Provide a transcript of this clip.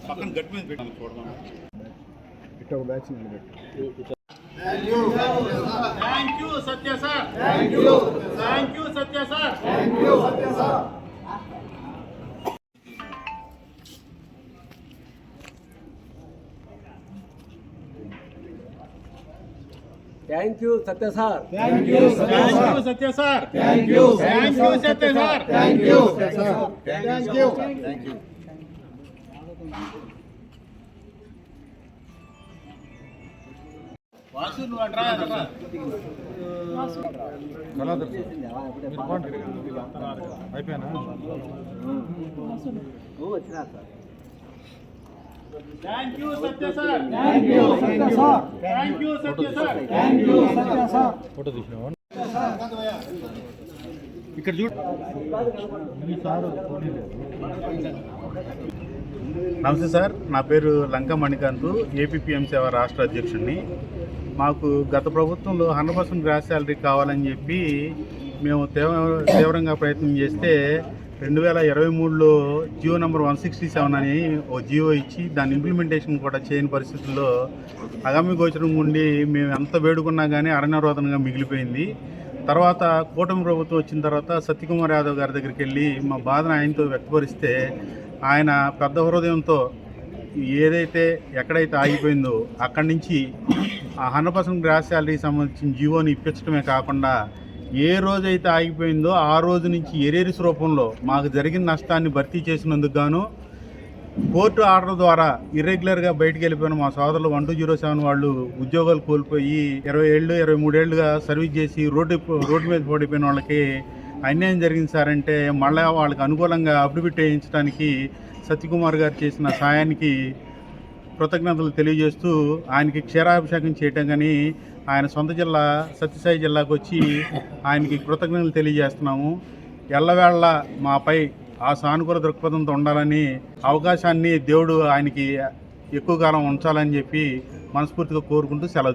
పక్కన గట్టి మీద పెట్టాను చూడమని ఇట్లా ఒక బ్యాచ్ నిలబెట్టు. Thank you Satya sir. Thank you Satya sir. Thank you Satya sir. Thank you Satya sir. Thank you Satya sir. Vasu నువ్వు అంటారా అయిపోయానా? వచ్చినా sir. Thank you Satya sir. Photo తీసినావా? ఇక్కడ చూడు. నమస్తే సార్, నా పేరు లంకా మణికాంత్, ఏపీఎం సేవ రాష్ట్ర అధ్యక్షుడిని. మాకు గత ప్రభుత్వంలో 100% గ్రాస్ శాలరీ కావాలని చెప్పి మేము తీవ్రంగా ప్రయత్నం చేస్తే 2023లో జియో నెంబర్ 167 అని ఓ జియో ఇచ్చి దాని ఇంప్లిమెంటేషన్ కూడా చేయని పరిస్థితుల్లో అగమ్య గోచరం ఉండి మేము ఎంత వేడుకున్నా కానీ అరణ్యరోధనగా మిగిలిపోయింది. తర్వాత కూటమి ప్రభుత్వం వచ్చిన తర్వాత సత్యకుమార్ యాదవ్ గారి దగ్గరికి వెళ్ళి మా బాధను ఆయనతో వ్యక్తపరిస్తే ఆయన పెద్ద హృదయంతో ఏదైతే ఎక్కడైతే ఆగిపోయిందో అక్కడి నుంచి ఆ 100% గ్రాస్ శాలరీకి సంబంధించిన జీవోని ఇప్పించడమే కాకుండా ఏ రోజైతే ఆగిపోయిందో ఆ రోజు నుంచి ఎరేరిస్ రూపంలో మాకు జరిగిన నష్టాన్ని భర్తీ చేసినందుకు గాను కోర్టు ఆర్డర్ ద్వారా ఇర్రెగ్యులర్గా బయటికి వెళ్ళిపోయిన మా సోదరులు 1207 వాళ్ళు ఉద్యోగాలు కోల్పోయి 20 ఏళ్ళు 23 ఏళ్ళుగా సర్వీస్ చేసి రోడ్డు మీద పడిపోయిన వాళ్ళకి అన్యాయం జరిగింది సార్ అంటే మళ్ళీ వాళ్ళకి అనుకూలంగా అఫిడవిట్ వేయించడానికి సత్యకుమార్ గారు చేసిన సాయానికి కృతజ్ఞతలు తెలియజేస్తూ ఆయనకి క్షీరాభిషేకం చేయటం కానీ ఆయన సొంత జిల్లా సత్యసాయి జిల్లాకు వచ్చి ఆయనకి కృతజ్ఞతలు తెలియజేస్తున్నాము. ఎల్లవేళ మాపై ఆ సానుకూల దృక్పథంతో ఉండాలని అవకాశాన్ని దేవుడు ఆయనకి ఎక్కువ కాలం ఉంచాలని చెప్పి మనస్ఫూర్తిగా కోరుకుంటూ సెలవు.